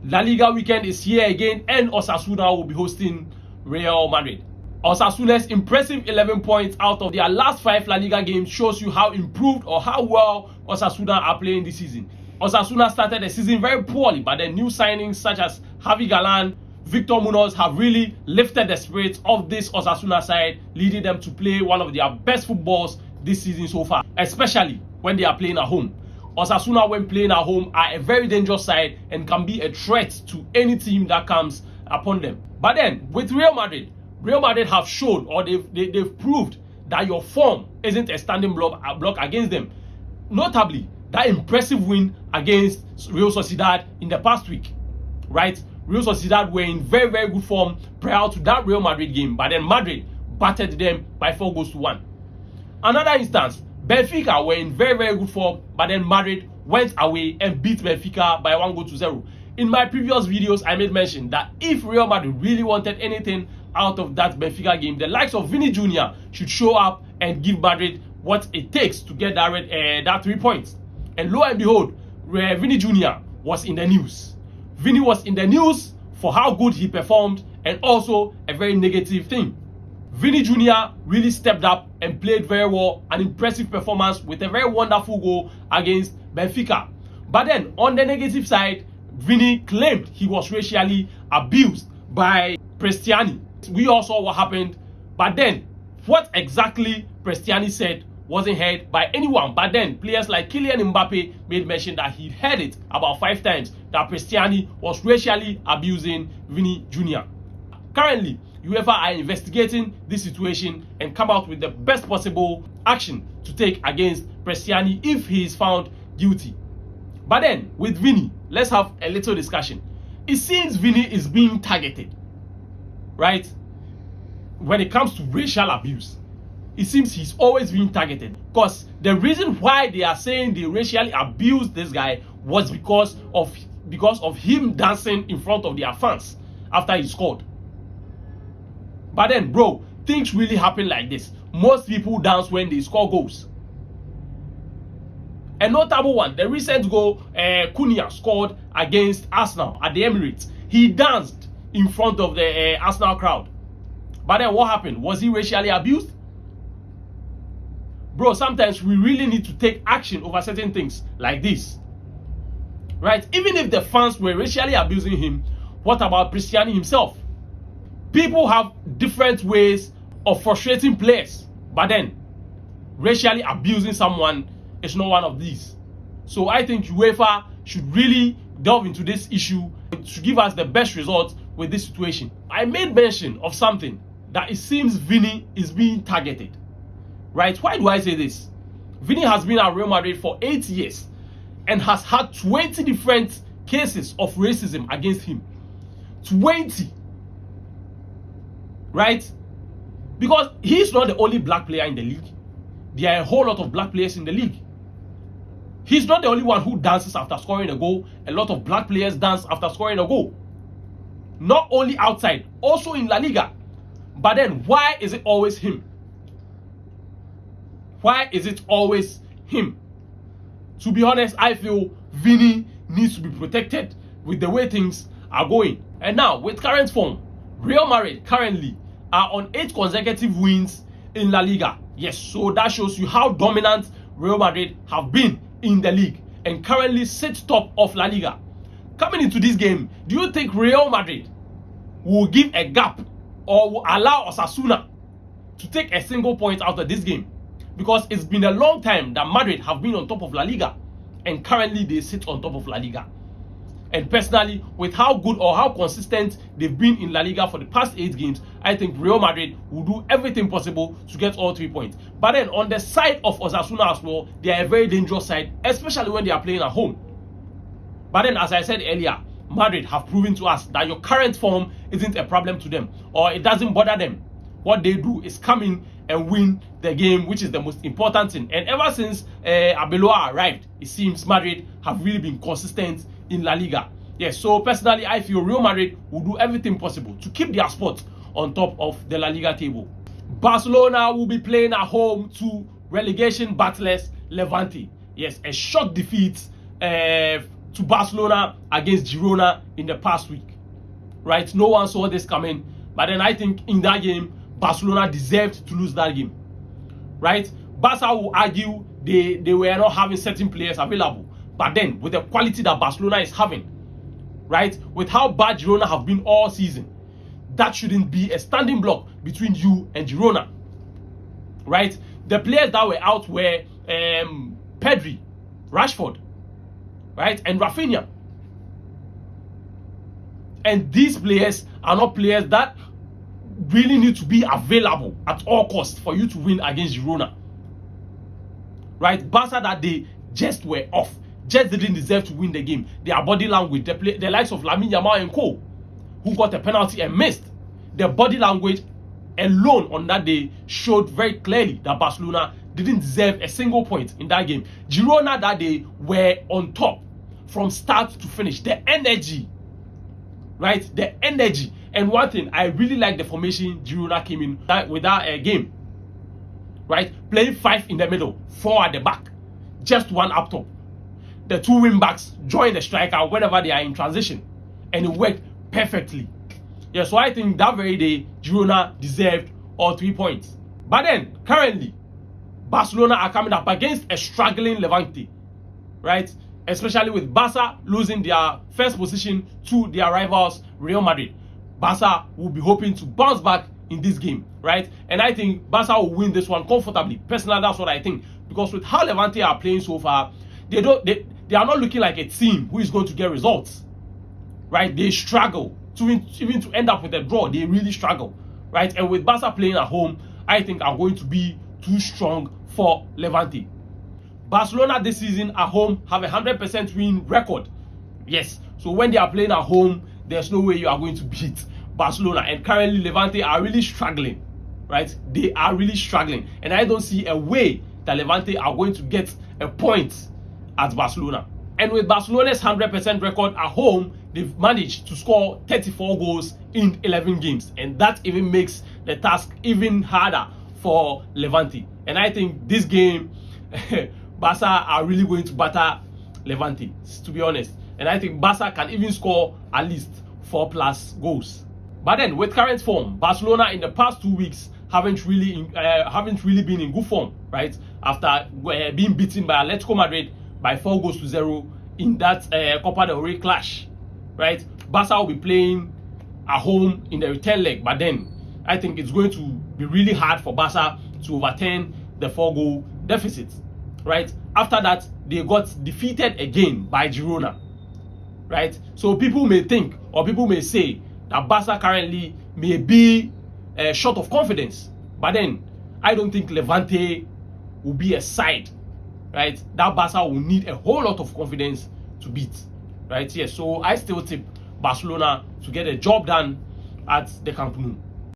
La Liga weekend is here again, and Osasuna will be hosting Real Madrid. Osasuna's impressive 11 points out of their last 5 La Liga games shows you how improved or how well Osasuna are playing this season. Osasuna started the season very poorly, but the new signings such as Javi Galán, Victor Munoz have really lifted the spirits of this Osasuna side, leading them to play one of their best footballs this season so far, especially when they are playing at home. Osasuna, when playing at home, are a very dangerous side and can be a threat to any team that comes upon them. But then, with Real Madrid have shown, or they've proved that your form isn't a standing block against them. Notably, that impressive win against Real Sociedad in the past week, right? Real Sociedad were in very, very good form prior to that Real Madrid game, but then Madrid battered them by 4-1. Another instance, Benfica were in very, very good form, but then Madrid went away and beat Benfica by 1-0. In my previous videos, I made mention that if Real Madrid really wanted anything out of that Benfica game, the likes of Vini Jr. should show up and give Madrid what it takes to get that 3 points. And lo and behold, Vini Jr. was in the news. Vini was in the news for how good he performed, and also a very negative thing. Vini Jr. really stepped up and played very well, an impressive performance with a very wonderful goal against Benfica. But then, on the negative side, Vini claimed he was racially abused by Prestiani. We all saw what happened, but then, what exactly Prestiani said wasn't heard by anyone. But then, players like Kylian Mbappe made mention that he heard it about 5 times, that Prestiani was racially abusing Vini Jr. Currently, UEFA are investigating this situation and come out with the best possible action to take against Prestiani if he is found guilty. But then, with Vini, let's have a little discussion. It seems Vini is being targeted, right? When it comes to racial abuse, it seems he's always being targeted. Because the reason why they are saying they racially abused this guy was because of him dancing in front of their fans after he scored. But then, bro, things really happen like this. Most people dance when they score goals. A notable one, the recent goal Cunha scored against Arsenal at the Emirates. He danced in front of the Arsenal crowd. But then what happened? Was he racially abused? Bro, sometimes we really need to take action over certain things like this. Right? Even if the fans were racially abusing him, what about Cristiano himself? People have different ways of frustrating players, but then racially abusing someone is not one of these. So I think UEFA should really delve into this issue to give us the best results with this situation. I made mention of something that it seems Vini is being targeted. Right? Why do I say this? Vini has been at Real Madrid for 8 years and has had 20 different cases of racism against him. 20. Right? Because he's not the only black player in the league. There are a whole lot of black players in the league. He's not the only one who dances after scoring a goal. A lot of black players dance after scoring a goal. Not only outside, also in La Liga. But then, why is it always him? Why is it always him? To be honest, I feel Vini needs to be protected with the way things are going. And now, with current form, Real Madrid currently are on 8 consecutive wins in La Liga. Yes, so that shows you how dominant Real Madrid have been in the league and currently sit top of La Liga. Coming into this game, do you think Real Madrid will give a gap or will allow Osasuna to take a single point out of this game? Because it's been a long time that Madrid have been on top of La Liga, and currently they sit on top of La Liga. And personally, with how good or how consistent they've been in La Liga for the past 8 games, I think Real Madrid will do everything possible to get all 3 points. But then on the side of Osasuna as well, they are a very dangerous side, especially when they are playing at home. But then, as I said earlier, Madrid have proven to us that your current form isn't a problem to them, or it doesn't bother them. What they do is come in and win the game, which is the most important thing. And ever since Arbeloa arrived, it seems Madrid have really been consistent in La Liga. Yes, so personally, I feel Real Madrid will do everything possible to keep their spot on top of the La Liga table. Barcelona will be playing at home to relegation battlers Levante. Yes, a shock defeat to Barcelona against Girona in the past week, right? No one saw this coming, but then I think in that game, Barcelona deserved to lose that game, right? Barca will argue they were not having certain players available, but then with the quality that Barcelona is having, right, with how bad Girona have been all season, that shouldn't be a standing block between you and Girona, right? The players that were out were Pedri, Rashford, right, and Rafinha. And these players are not players that really need to be available at all costs for you to win against Girona, right? Barca that day just were off, just didn't deserve to win the game. Their body language, the likes of Lamine Yamal and co, who got a penalty and missed, their body language alone on that day showed very clearly that Barcelona didn't deserve a single point in that game. Girona that day were on top from start to finish. The energy, right? The energy. And one thing, I really like the formation Girona came in with that game, right? Playing 5 in the middle, 4 at the back, just 1 up top. The 2 wing backs join the striker whenever they are in transition, and it worked perfectly. Yeah, so I think that very day, Girona deserved all 3 points. But then, currently, Barcelona are coming up against a struggling Levante, right? Especially with Barca losing their first position to their rivals, Real Madrid. Barca will be hoping to bounce back in this game, right? And I think Barca will win this one comfortably. Personally, that's what I think. Because with how Levante are playing so far, they are not looking like a team who is going to get results, right? They struggle even to end up with a draw. They really struggle, right? And with Barca playing at home, I think are going to be too strong for Levante. Barcelona this season at home have a 100% win record. Yes, so when they are playing at home, there's no way you are going to beat Barcelona. And currently Levante are really struggling, right? They are really struggling, and I don't see a way that Levante are going to get a point at Barcelona. And with Barcelona's 100% record at home, they've managed to score 34 goals in 11 games, and that even makes the task even harder for Levante. And I think this game Barca are really going to batter Levante, to be honest. And I think Barca can even score at least 4+ goals. But then with current form, Barcelona in the past 2 weeks haven't really been in good form, right? After being beaten by Atletico Madrid by 4-0 in that Copa del Rey clash, right? Barca will be playing at home in the return leg, but then I think it's going to be really hard for Barca to overturn the 4-goal deficit, right? After that, they got defeated again by Girona, right? So people may think, or people may say, that Barca currently may be short of confidence, but then I don't think Levante will be a side, right, that Barca will need a whole lot of confidence to beat, right? Yes, so I still tip Barcelona to get a job done at the Camp Nou.